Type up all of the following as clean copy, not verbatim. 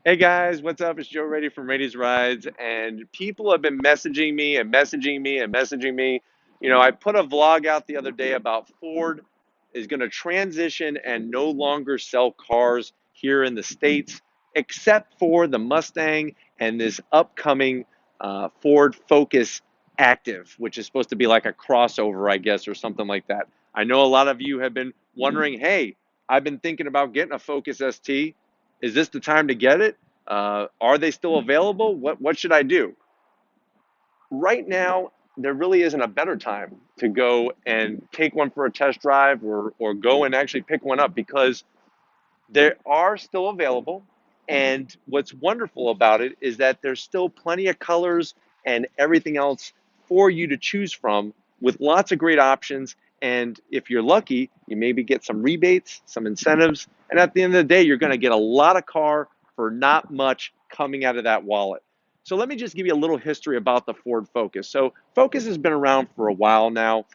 Hey guys, what's up? It's Joe Raiti from Raity's Rides, and people have been messaging me and messaging me and messaging me. I put a vlog out the other day about Ford is going to transition and no longer sell cars here in the States, except for the Mustang and this upcoming Ford Focus Active, which is supposed to be like a crossover, I guess, or something like that. I know a lot of you have been wondering, hey, I've been thinking about getting a Focus ST. Is this the time to get it? Are they still available? What should I do? Right now, there really isn't a better time to go and take one for a test drive or go and actually pick one up because they are still available. And what's wonderful about it is that there's still plenty of colors and everything else for you to choose from with lots of great options. And if you're lucky, you maybe get some rebates, some incentives. And at the end of the day, you're going to get a lot of car for not much coming out of that wallet. So let me just give you a little history about the Ford Focus. So Focus has been around for a while now.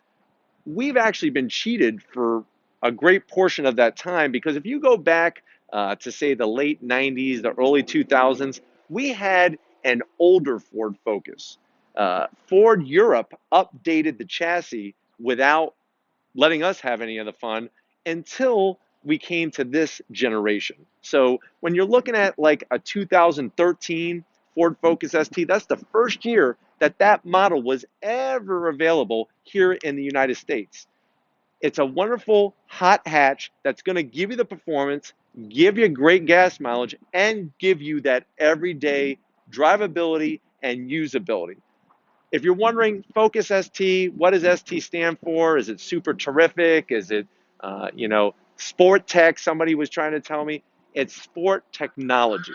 We've actually been cheated for a great portion of that time because if you go back to say the late 90s, the early 2000s, we had an older Ford Focus. Ford Europe updated the chassis without letting us have any of the fun until we came to this generation. So when you're looking at like a 2013 Ford Focus ST, that's the first year that that model was ever available here in the United States. It's a wonderful hot hatch that's going to give you the performance, give you great gas mileage, and give you that everyday drivability and usability. If you're wondering, Focus ST, what does ST stand for? Is it super terrific? Is it, sport tech? Somebody was trying to tell me. It's sport technology.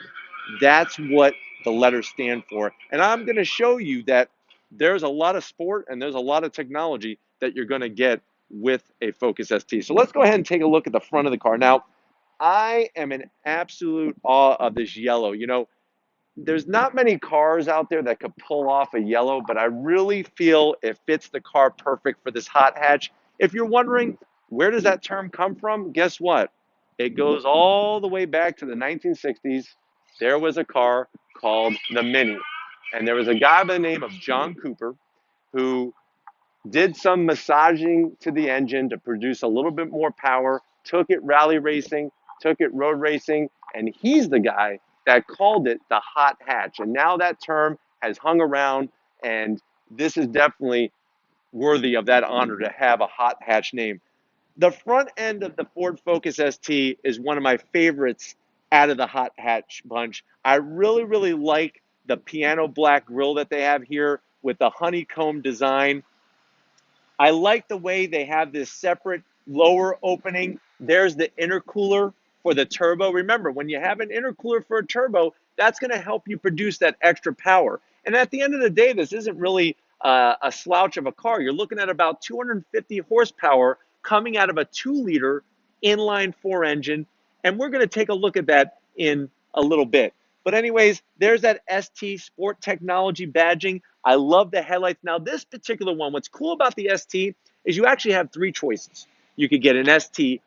That's what the letters stand for. And I'm going to show you that there's a lot of sport and there's a lot of technology that you're going to get with a Focus ST. So let's go ahead and take a look at the front of the car. Now, I am in absolute awe of this yellow. There's not many cars out there that could pull off a yellow, but I really feel it fits the car perfect for this hot hatch. If you're wondering, where does that term come from? Guess what? It goes all the way back to the 1960s. There was a car called the Mini, and there was a guy by the name of John Cooper who did some massaging to the engine to produce a little bit more power, took it rally racing, took it road racing, and he's the guy that called it the hot hatch. And now that term has hung around, and this is definitely worthy of that honor to have a hot hatch name. The front end of the Ford Focus ST is one of my favorites out of the hot hatch bunch. I really, really like the piano black grille that they have here with the honeycomb design. I like the way they have this separate lower opening. There's the intercooler for the turbo. Remember, when you have an intercooler for a turbo, that's going to help you produce that extra power. And at the end of the day, this isn't really a slouch of a car. You're looking at about 250 horsepower coming out of a 2-liter inline 4 engine. And we're going to take a look at that in a little bit. But anyways, there's that ST Sport Technology badging. I love the headlights. Now, this particular one, what's cool about the ST is you actually have 3 choices. You could get an ST1,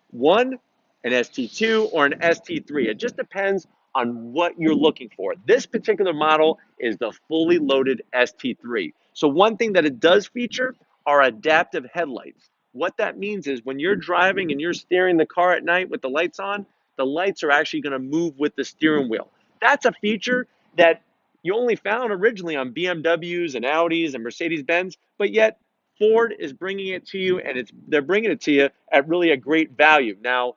an ST2, or an ST3. It just depends on what you're looking for. This particular model is the fully loaded ST3. So one thing that it does feature are adaptive headlights. What that means is when you're driving and you're steering the car at night with the lights on, the lights are actually going to move with the steering wheel. That's a feature that you only found originally on BMWs and Audis and Mercedes-Benz, but yet Ford is bringing it to you, and they're bringing it to you at really a great value. Now,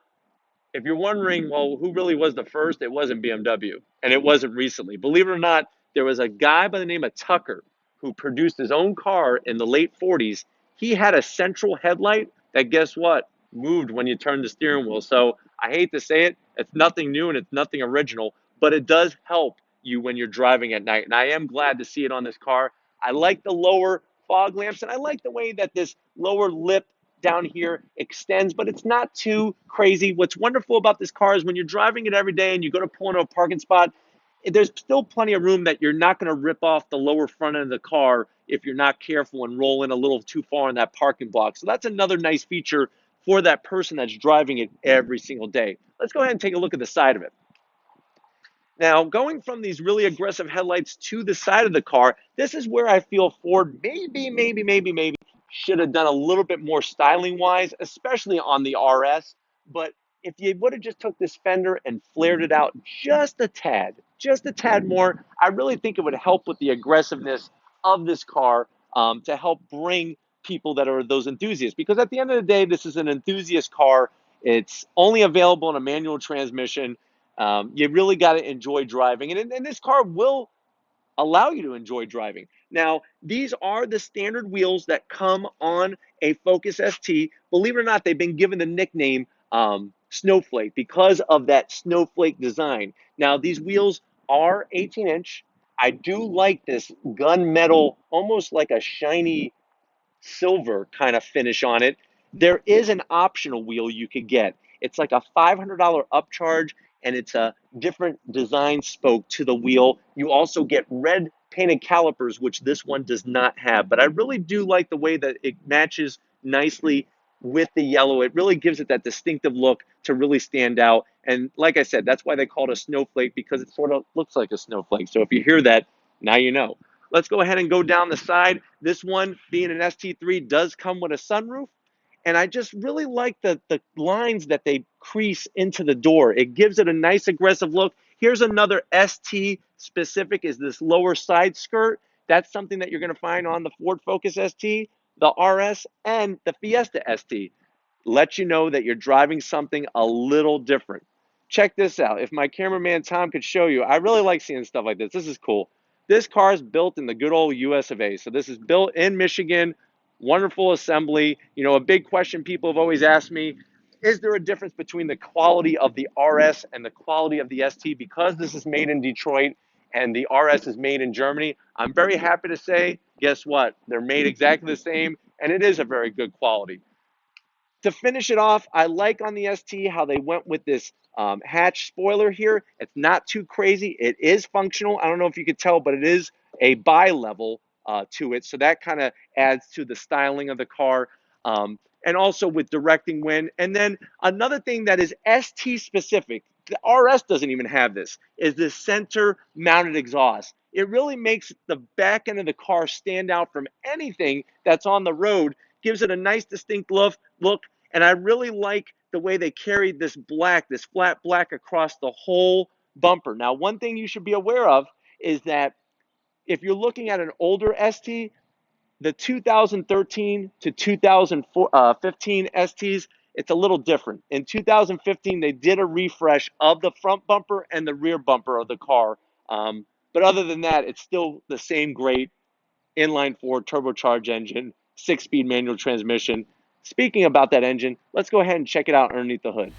if you're wondering, well, who really was the first? It wasn't BMW, and it wasn't recently. Believe it or not, there was a guy by the name of Tucker who produced his own car in the late 40s. He had a central headlight that, guess what, moved when you turned the steering wheel. So I hate to say it, it's nothing new and it's nothing original, but it does help you when you're driving at night. And I am glad to see it on this car. I like the lower fog lamps, and I like the way that this lower lip down here extends, but it's not too crazy. What's wonderful about this car is when you're driving it every day and you go to pull into a parking spot, there's still plenty of room that you're not going to rip off the lower front end of the car if you're not careful and roll in a little too far in that parking block. So that's another nice feature for that person that's driving it every single day. Let's go ahead and take a look at the side of it. Now, going from these really aggressive headlights to the side of the car, this is where I feel Ford maybe should have done a little bit more styling wise, especially on the RS. But if you would have just took this fender and flared it out just a tad more, I really think it would help with the aggressiveness of this car, to help bring people that are those enthusiasts. Because at the end of the day, this is an enthusiast car. It's only available in a manual transmission. You really got to enjoy driving, and this car will allow you to enjoy driving. Now, these are the standard wheels that come on a Focus ST. Believe it or not, they've been given the nickname Snowflake because of that snowflake design. Now, these wheels are 18-inch. I do like this gunmetal, almost like a shiny silver kind of finish on it. There is an optional wheel you could get. It's like a $500 upcharge, and it's a different design spoke to the wheel. You also get red painted calipers, which this one does not have. But I really do like the way that it matches nicely with the yellow. It really gives it that distinctive look to really stand out. And like I said, that's why they call it a snowflake, because it sort of looks like a snowflake. So if you hear that, now you know. Let's go ahead and go down the side. This one, being an ST3, does come with a sunroof. And I just really like the lines that they crease into the door. It gives it a nice aggressive look. Here's another ST specific, is this lower side skirt. That's something that you're going to find on the Ford Focus ST, the RS, and the Fiesta ST. Let you know that you're driving something a little different. Check this out. If my cameraman Tom could show you, I really like seeing stuff like this. This is cool. This car is built in the good old US of A. So this is built in Michigan. Wonderful assembly. You know, a big question people have always asked me, is there a difference between the quality of the RS and the quality of the ST? Because this is made in Detroit and the RS is made in Germany, I'm very happy to say, guess what? They're made exactly the same, and it is a very good quality. To finish it off, I like on the ST how they went with this hatch spoiler here. It's not too crazy. It is functional. I don't know if you could tell, but it is a bi-level to it. So that kind of adds to the styling of the car. And also with directing wind. And then another thing that is ST specific, the RS doesn't even have this, is this center mounted exhaust. It really makes the back end of the car stand out from anything that's on the road, gives it a nice distinct look. And I really like the way they carried this black, this flat black across the whole bumper. Now, one thing you should be aware of is that if you're looking at an older ST, the 2013 to 2015 STs, it's a little different. In 2015, they did a refresh of the front bumper and the rear bumper of the car. But other than that, it's still the same great inline four turbocharged engine, 6-speed manual transmission. Speaking about that engine, let's go ahead and check it out underneath the hood.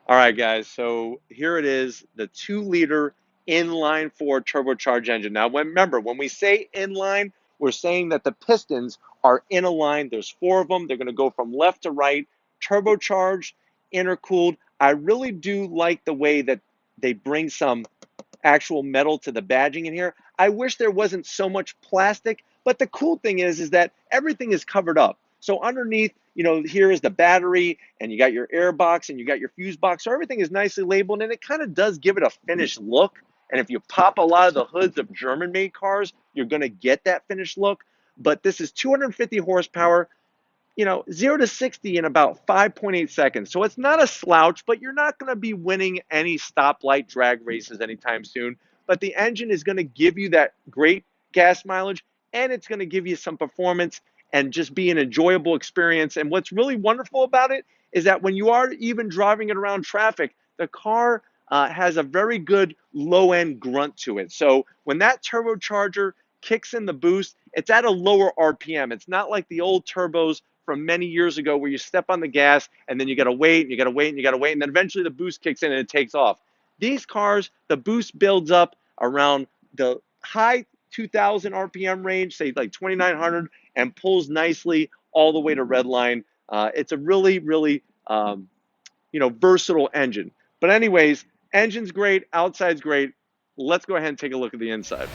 All right, guys, so here it is, the 2-liter inline 4 turbocharged engine. Now, remember, when we say inline, we're saying that the pistons are in a line. There's 4 of them. They're going to go from left to right, turbocharged, intercooled. I really do like the way that they bring some actual metal to the badging in here. I wish there wasn't so much plastic, but the cool thing is that everything is covered up. So underneath, you know, here is the battery, and you got your air box, and you got your fuse box. So everything is nicely labeled, and it kind of does give it a finished look. And if you pop a lot of the hoods of German-made cars, you're going to get that finished look. But this is 250 horsepower, you know, 0 to 60 in about 5.8 seconds. So it's not a slouch, but you're not going to be winning any stoplight drag races anytime soon. But the engine is going to give you that great gas mileage, and it's going to give you some performance and just be an enjoyable experience. And what's really wonderful about it is that when you are even driving it around traffic, the car has a very good low-end grunt to it. So when that turbocharger kicks in the boost, it's at a lower RPM. It's not like the old turbos from many years ago where you step on the gas and then you got to wait and you got to wait and you got to wait, and then eventually the boost kicks in and it takes off. These cars, the boost builds up around the high 2000 RPM range, say like 2900, and pulls nicely all the way to redline. It's a really, really, versatile engine. But anyways, engine's great, outside's great. Let's go ahead and take a look at the inside.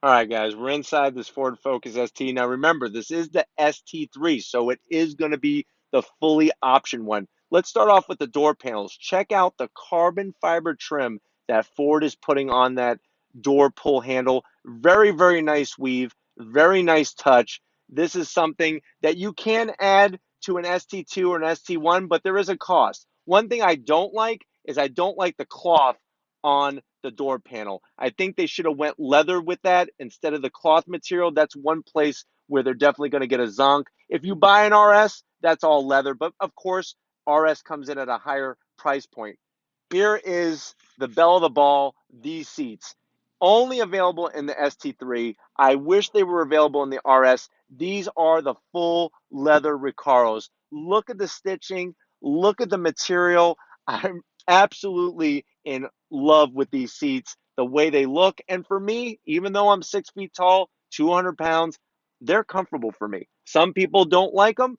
All right, guys, we're inside this Ford Focus ST. Now, remember, this is the ST3, so it is going to be the fully optioned one. Let's start off with the door panels. Check out the carbon fiber trim that Ford is putting on that door pull handle. Very, very nice weave, very nice touch. This is something that you can add to an ST2 or an ST1, but there is a cost. One thing I don't like is I don't like the cloth on the door panel. I think they should have went leather with that instead of the cloth material. That's one place where they're definitely going to get a zonk. If you buy an RS, that's all leather, but of course, RS comes in at a higher price point. Here is the belle of the ball, these seats. Only available in the ST3. I wish they were available in the RS. These are the full leather Recaros. Look at the stitching. Look at the material. I'm absolutely in love with these seats, the way they look. And for me, even though I'm 6 feet tall, 200 pounds, they're comfortable for me. Some people don't like them.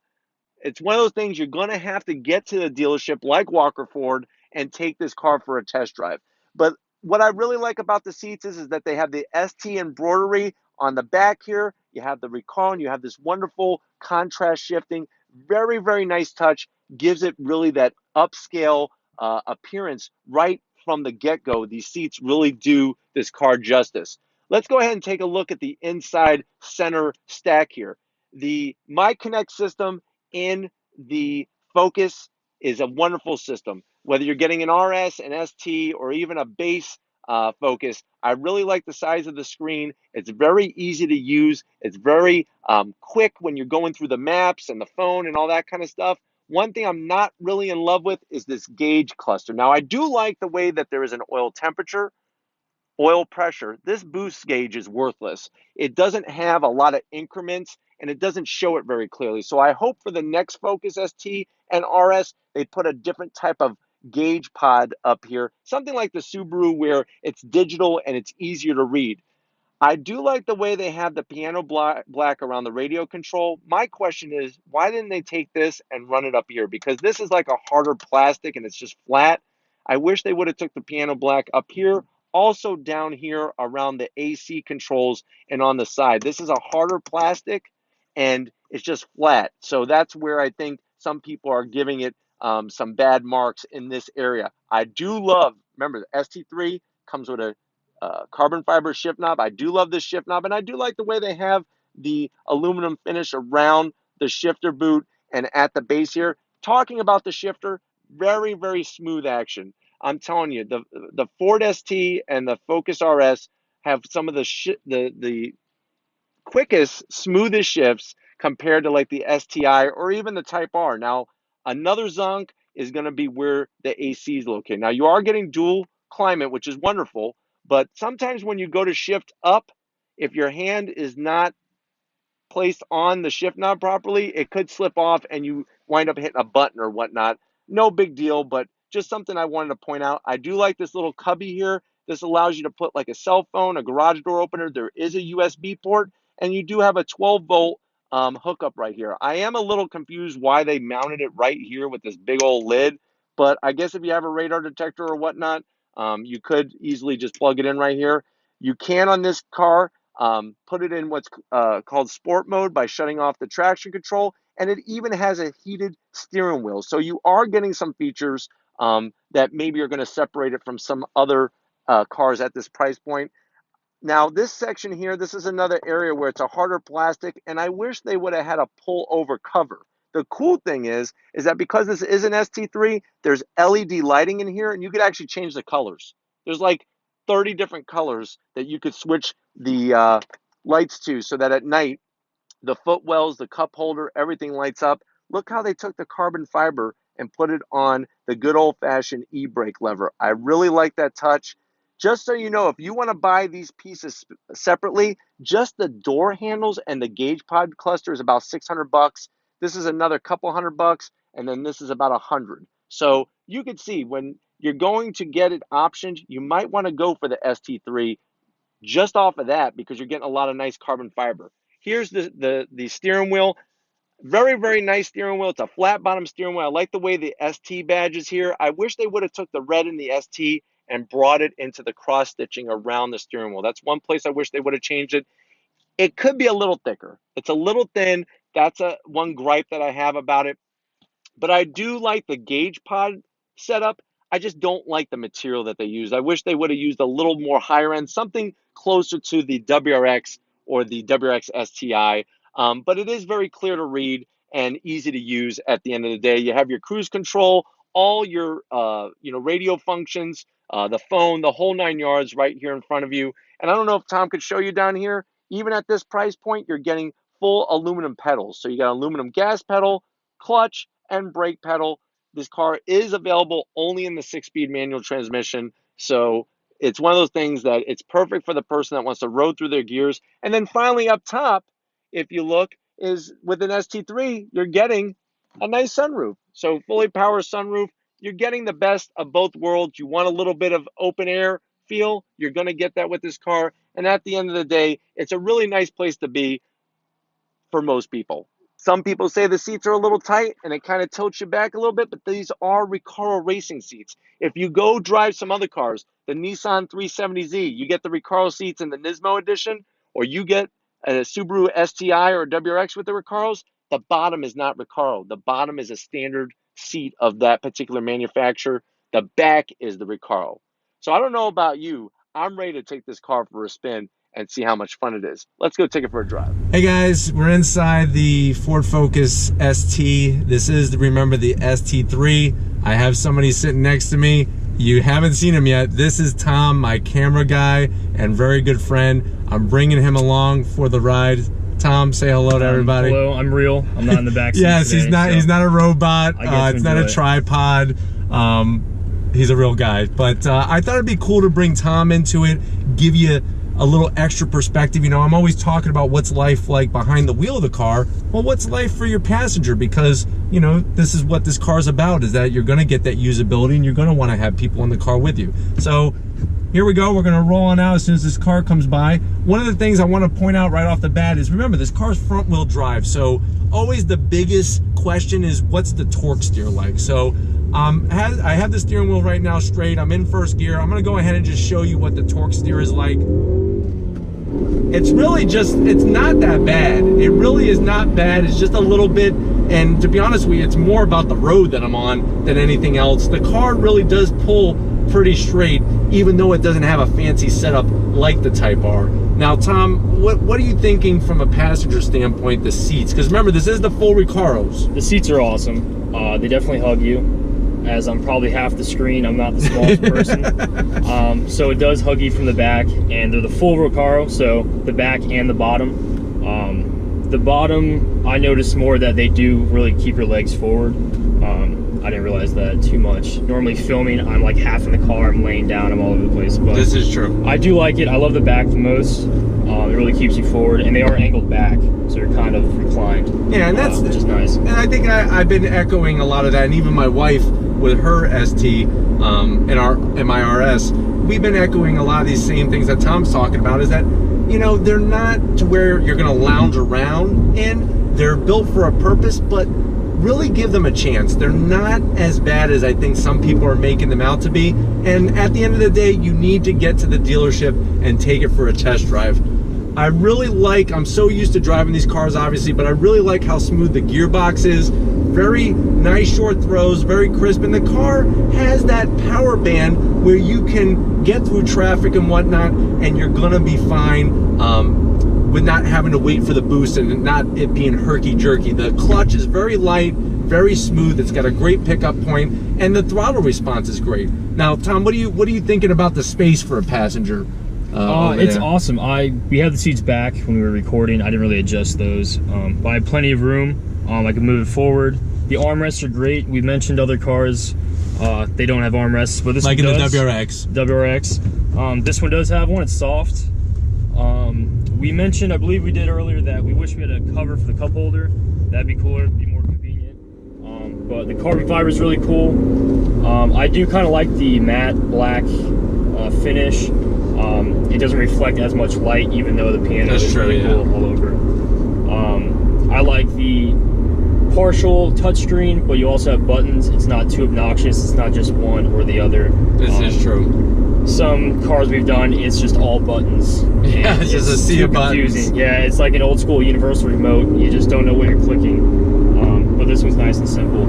It's one of those things you're going to have to get to the dealership like Walker Ford and take this car for a test drive. But what I really like about the seats is that they have the ST embroidery on the back here. You have the recon. You have this wonderful contrast shifting. Very, very nice touch. Gives it really that upscale appearance right from the get-go. These seats really do this car justice. Let's go ahead and take a look at the inside center stack here. The My Connect system in the Focus is a wonderful system. Whether you're getting an RS, an ST, or even a base Focus, I really like the size of the screen. It's very easy to use. It's very quick when you're going through the maps and the phone and all that kind of stuff. One thing I'm not really in love with is this gauge cluster. Now, I do like the way that there is an oil temperature, oil pressure. This boost gauge is worthless. It doesn't have a lot of increments and it doesn't show it very clearly. So I hope for the next Focus ST and RS, they put a different type of gauge pod up here, something like the Subaru where it's digital and it's easier to read. I do like the way they have the piano black around the radio control. My question is, why didn't they take this and run it up here? Because this is like a harder plastic and it's just flat. I wish they would have took the piano black up here, also down here around the AC controls and on the side. This is a harder plastic and it's just flat. So that's where I think some people are giving it some bad marks in this area. I do love, remember the ST3 comes with a carbon fiber shift knob. I do love this shift knob, and I do like the way they have the aluminum finish around the shifter boot and at the base here. Talking about the shifter, very, very smooth action. I'm telling you, the Ford ST and the Focus RS have some of the quickest, smoothest shifts compared to like the STI or even the Type R. Now, another zonk is going to be where the AC is located. Now, you are getting dual climate, which is wonderful, but sometimes when you go to shift up, if your hand is not placed on the shift knob properly, it could slip off and you wind up hitting a button or whatnot. No big deal, but just something I wanted to point out. I do like this little cubby here. This allows you to put like a cell phone, a garage door opener. There is a USB port, and you do have a 12-volt hookup right here. I am a little confused why they mounted it right here with this big old lid, but I guess if you have a radar detector or whatnot, you could easily just plug it in right here. You can on this car put it in what's called sport mode by shutting off the traction control, and it even has a heated steering wheel. So you are getting some features that maybe are going to separate it from some other cars at this price point. Now, this section here, this is another area where it's a harder plastic, and I wish they would have had a pull-over cover. The cool thing is that because this is an ST3, there's LED lighting in here, and you could actually change the colors. There's like 30 different colors that you could switch the lights to so that at night the footwells, the cup holder, everything lights up. Look how they took the carbon fiber and put it on the good old-fashioned e-brake lever. I really like that touch. Just so you know, if you want to buy these pieces separately, just the door handles and the gauge pod cluster is about 600 bucks. This is another couple $100, and then this is about 100. So you can see when you're going to get it optioned, you might want to go for the ST3 just off of that because you're getting a lot of nice carbon fiber. Here's the steering wheel. Very, very nice steering wheel. It's a flat bottom steering wheel. I like the way the ST badge is here. I wish they would have took the red in the ST and brought it into the cross stitching around the steering wheel. That's one place I wish they would have changed it. It could be a little thicker. It's a little thin. That's one gripe that I have about it. But I do like the gauge pod setup. I just don't like the material that they use. I wish they would have used a little more higher end, something closer to the WRX or the WRX STI. But it is very clear to read and easy to use at the end of the day. You have your cruise control, all your radio functions, the phone, the whole 9 yards right here in front of you. And I don't know if Tom could show you down here. Even at this price point, you're getting full aluminum pedals. So you got aluminum gas pedal, clutch, and brake pedal. This car is available only in the 6-speed manual transmission. So it's one of those things that it's perfect for the person that wants to road through their gears. And then finally up top, if you look, is with an ST3, you're getting a nice sunroof. So fully power sunroof, you're getting the best of both worlds. You want a little bit of open air feel, you're going to get that with this car. And at the end of the day, it's a really nice place to be for most people. Some people say the seats are a little tight and it kind of tilts you back a little bit, but these are Recaro racing seats. If you go drive some other cars, the Nissan 370Z, you get the Recaro seats in the Nismo edition, or you get a Subaru STI or WRX with the Recaros, the bottom is not Recaro. The bottom is a standard seat of that particular manufacturer. The back is the Recaro. So I don't know about you. I'm ready to take this car for a spin and see how much fun it is. Let's go take it for a drive. Hey guys, we're inside the Ford Focus ST. This is, remember, the ST3. I have somebody sitting next to me. You haven't seen him yet. This is Tom, my camera guy and very good friend. I'm bringing him along for the ride. Tom, say hello to everybody. Hello, I'm real. I'm not in the back seat yes, today, he's not a robot. It's not a it. tripod. He's a real guy. But I thought it'd be cool to bring Tom into it, give you a little extra perspective. You know, I'm always talking about what's life like behind the wheel of the car. Well, what's life for your passenger? Because, you know, this is what this car's about, is that you're going to get that usability and you're going to want to have people in the car with you. So here we go. We're going to roll on out as soon as this car comes by. One of the things I want to point out right off the bat is, remember, this car's front wheel drive. So always the biggest question is, what's the torque steer like? So I have the steering wheel right now straight. I'm in first gear. I'm going to go ahead and just show you what the torque steer is like. It's really just, it's not that bad. It really is not bad. It's just a little bit, and to be honest with you, it's more about the road that I'm on than anything else. The car really does pull pretty straight, even though it doesn't have a fancy setup like the Type R. Now, Tom, what are you thinking from a passenger standpoint, the seats? Because remember, this is the full Recaros. The seats are awesome. They definitely hug you. As I'm probably half the screen, I'm not the smallest person. So it does hug you from the back, and they're the full Recaro, so the back and the bottom. The bottom, I noticed more that they do really keep your legs forward. I didn't realize that too much. Normally filming, I'm like half in the car, I'm laying down, I'm all over the place. But this is true. I do like it. I love the back the most. It really keeps you forward, and they are angled back, so you're kind of reclined. Yeah, and that's which is nice. And I think I've been echoing a lot of that, and even my wife with her ST and my RS, we've been echoing a lot of these same things that Tom's talking about. Is that, you know, they're not to where you're going to lounge around in. They're built for a purpose, but really give them a chance. They're not as bad as I think some people are making them out to be. And at the end of the day, you need to get to the dealership and take it for a test drive. I really like, I'm so used to driving these cars obviously, but I really like how smooth the gearbox is. Very nice short throws, very crisp, and the car has that power band where you can get through traffic and whatnot, and you're gonna be fine with not having to wait for the boost and not it being herky-jerky. The clutch is very light, very smooth. It's got a great pickup point, and the throttle response is great. Now, Tom, what are you thinking about the space for a passenger? It's awesome. We had the seats back when we were recording. I didn't really adjust those, but I have plenty of room. I can move it forward. The armrests are great. We mentioned other cars, they don't have armrests, but this like one in does. the WRX. WRX. This one does have one. It's soft. We mentioned, I believe we did earlier, that we wish we had a cover for the cup holder. That'd be cooler, be more convenient. But the carbon fiber is really cool. I do kind of like the matte black finish. It doesn't reflect as much light, even though the piano is really cool all over. I like the partial touchscreen, but you also have buttons. It's not too obnoxious. It's not just one or the other. This is true. Some cars we've done, it's just all buttons. Yeah, it's just a sea of buttons. Confusing. Yeah, it's like an old school universal remote. You just don't know what you're clicking. But this one's nice and simple.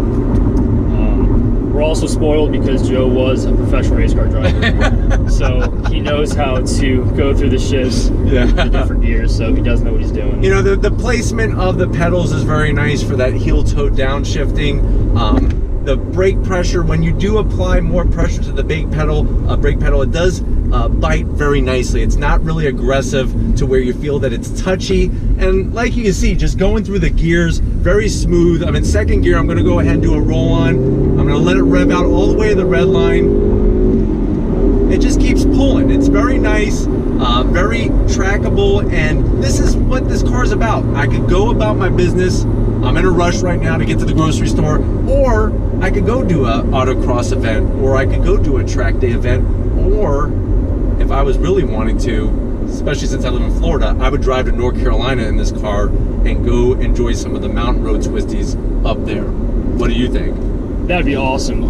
We're also spoiled because Joe was a professional race car driver. So he knows how to go through the shifts, the different gears, so he does know what he's doing. You know, the placement of the pedals is very nice for that heel-toe downshifting. The brake pressure, when you do apply more pressure to the brake pedal, it does bite very nicely. It's not really aggressive to where you feel that it's touchy. And like you can see, just going through the gears, very smooth. I'm in second gear. I'm going to go ahead and do a roll on. I'm going to let it rev out all the way to the red line. It just keeps pulling. It's very nice, very trackable, and this is what this car is about. I could go about my business. I'm in a rush right now to get to the grocery store, or I could go do a autocross event, or I could go do a track day event, or if I was really wanting to, especially since I live in Florida, I would drive to North Carolina in this car and go enjoy some of the mountain road twisties up there. What do you think? That'd be awesome.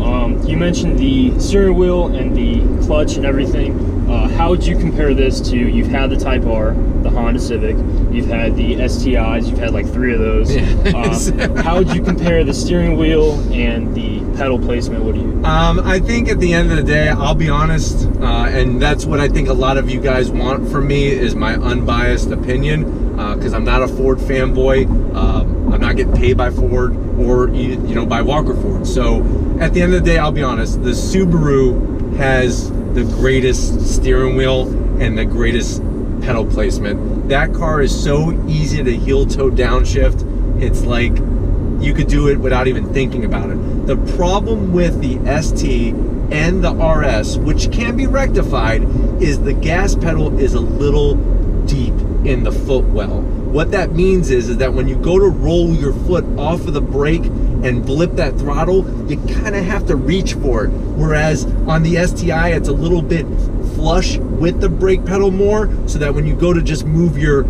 You mentioned the steering wheel and the clutch and everything. How would you compare this to, you've had the Type R, the Honda Civic, you've had the STIs, you've had like 3 of those. Yeah. How would you compare the steering wheel and the pedal placement? What do you? I think at the end of the day, I'll be honest, and that's what I think a lot of you guys want from me is my unbiased opinion, because I'm not a Ford fanboy. I'm not getting paid by Ford or by Walker Ford. So at the end of the day, I'll be honest, the Subaru has the greatest steering wheel and the greatest pedal placement. That car is so easy to heel-toe downshift. It's like you could do it without even thinking about it. The problem with the ST and the RS, which can be rectified, is the gas pedal is a little deep in the footwell. What that means is that when you go to roll your foot off of the brake and blip that throttle, you kind of have to reach for it. Whereas on the STI, it's a little bit flush with the brake pedal more, so that when you go to just move your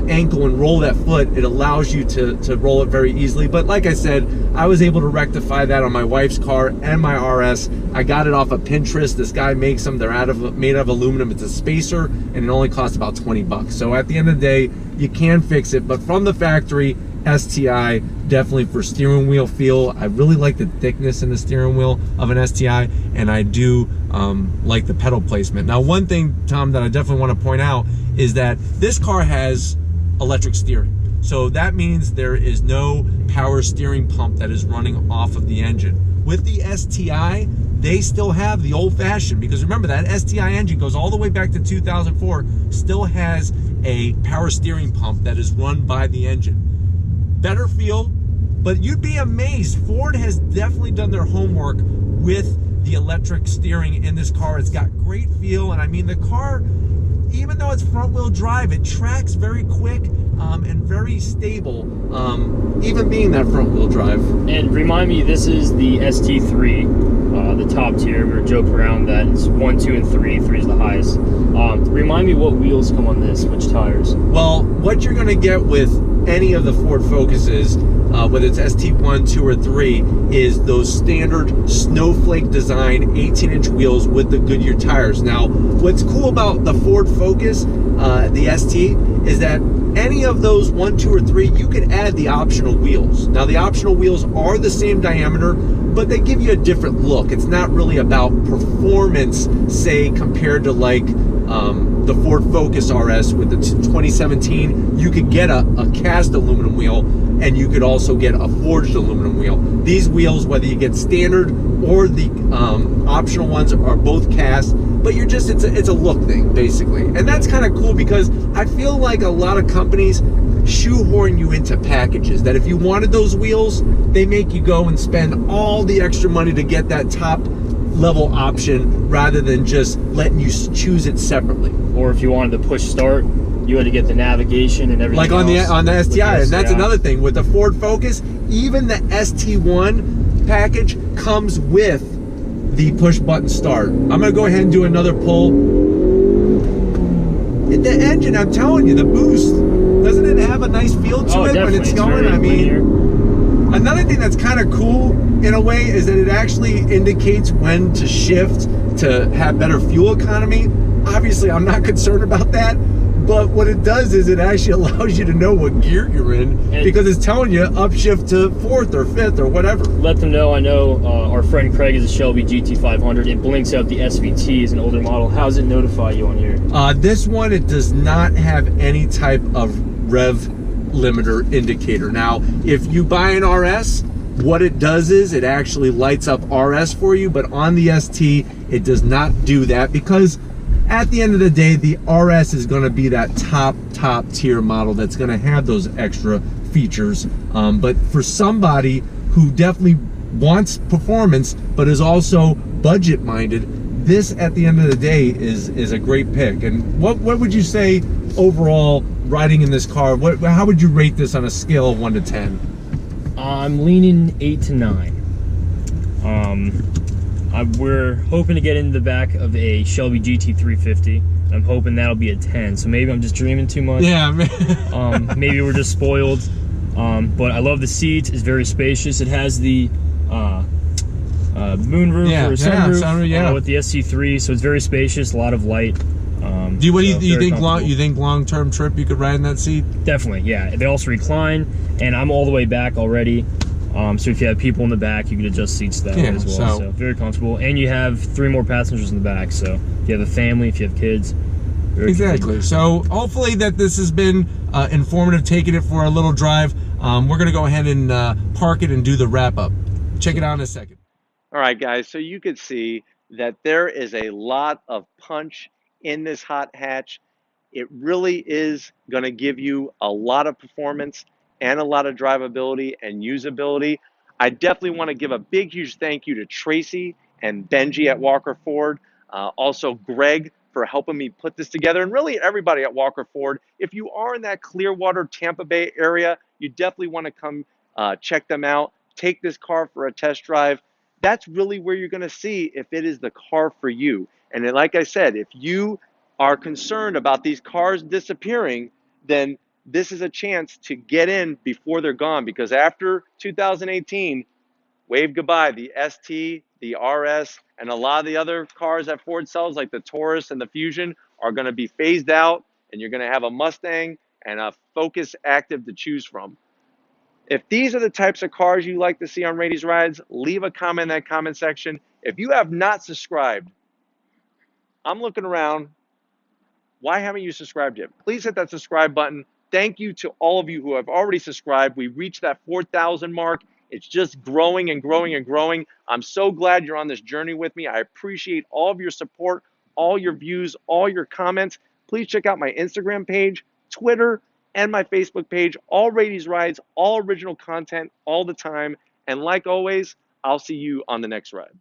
ankle and roll that foot, it allows you to roll it very easily. But like I said, I was able to rectify that on my wife's car and my RS. I got it off of Pinterest. This guy makes them. They're made out of aluminum. It's a spacer, and it only costs about 20 bucks. So at the end of the day, you can fix it. But from the factory, STI, definitely for steering wheel feel. I really like the thickness in the steering wheel of an STI, and I do like the pedal placement. Now, one thing, Tom, that I definitely want to point out is that this car has electric steering. So that means there is no power steering pump that is running off of the engine. With the STI, they still have the old-fashioned, because remember, that STI engine goes all the way back to 2004, still has a power steering pump that is run by the engine. Better feel, but you'd be amazed. Ford has definitely done their homework with the electric steering in this car. It's got great feel, and I mean, the car, even though it's front-wheel drive, it tracks very quick and very stable, even being that front-wheel drive. And remind me, this is the ST3, the top tier. We were joking around that it's 1, 2, and 3. 3 is the highest. Remind me what wheels come on this, which tires? Well, what you're going to get with any of the Ford Focuses, whether it's ST1, 2, or 3, is those standard snowflake design 18-inch wheels with the Goodyear tires. Now, what's cool about the Ford Focus, the ST, is that any of those 1, 2, or 3, you can add the optional wheels. Now, the optional wheels are the same diameter, but they give you a different look. It's not really about performance, say, compared to like the Ford Focus RS with the 2017. You could get a cast aluminum wheel, and you could also get a forged aluminum wheel. These wheels, whether you get standard or the optional ones, are both cast, but you're just, it's a look thing, basically. And that's kind of cool, because I feel like a lot of companies shoehorn you into packages that if you wanted those wheels, they make you go and spend all the extra money to get that top level option, rather than just letting you choose it separately. Or if you wanted to push start, you had to get the navigation and everything. Like on the STI, and that's another thing with the Ford Focus. Even the ST1 package comes with the push button start. I'm gonna go ahead and do another pull. The engine, I'm telling you, the boost, doesn't it have a nice feel to it when it's going? I mean, Another thing that's kind of cool in a way is that it actually indicates when to shift to have better fuel economy. Obviously, I'm not concerned about that, but what it does is it actually allows you to know what gear you're in, because it's telling you upshift to 4th or 5th or whatever. Let them know. I know our friend Craig is a Shelby GT500. It blinks out the SVT as an older model. How does it notify you on here? This one, it does not have any type of rev limiter indicator. Now, if you buy an RS, what it does is it actually lights up RS for you, but on the ST, it does not do that, because at the end of the day, the RS is going to be that top tier model that's going to have those extra features. But for somebody who definitely wants performance but is also budget minded, this at the end of the day is a great pick. And what would you say overall riding in this car? How would you rate this on a scale of 1 to 10? I'm leaning 8 to 9. We're hoping to get into the back of a Shelby GT350. I'm hoping that'll be a 10. So maybe I'm just dreaming too much. Yeah, man. Maybe we're just spoiled. But I love the seats. It's very spacious. It has the moonroof or sunroof with the SC3, so it's very spacious. A lot of light. Do you think long-term trip you could ride in that seat? Definitely, yeah. They also recline, and I'm all the way back already. So if you have people in the back, you can adjust seats that way as well. So very comfortable, and you have 3 more passengers in the back. So if you have a family, if you have kids, exactly. So hopefully that this has been informative. Taking it for a little drive. We're gonna go ahead and park it and do the wrap up. Check it out in a second. All right, guys. So you could see that there is a lot of punch in this hot hatch. It really is going to give you a lot of performance and a lot of drivability and usability. I definitely want to give a big, huge thank you to Tracy and Benji at Walker Ford. Also Greg for helping me put this together, and really everybody at Walker Ford. If you are in that Clearwater, Tampa Bay area, you definitely want to come check them out. Take this car for a test drive. That's really where you're going to see if it is the car for you. And then, like I said, if you are concerned about these cars disappearing, then this is a chance to get in before they're gone, because after 2018, wave goodbye. The ST, the RS, and a lot of the other cars that Ford sells, like the Taurus and the Fusion, are going to be phased out, and you're going to have a Mustang and a Focus Active to choose from. If these are the types of cars you like to see on Raity's Rides, leave a comment in that comment section. If you have not subscribed, I'm looking around. Why haven't you subscribed yet? Please hit that subscribe button. Thank you to all of you who have already subscribed. We reached that 4,000 mark. It's just growing and growing and growing. I'm so glad you're on this journey with me. I appreciate all of your support, all your views, all your comments. Please check out my Instagram page, Twitter, and my Facebook page. All Raity's Rides, all original content, all the time. And like always, I'll see you on the next ride.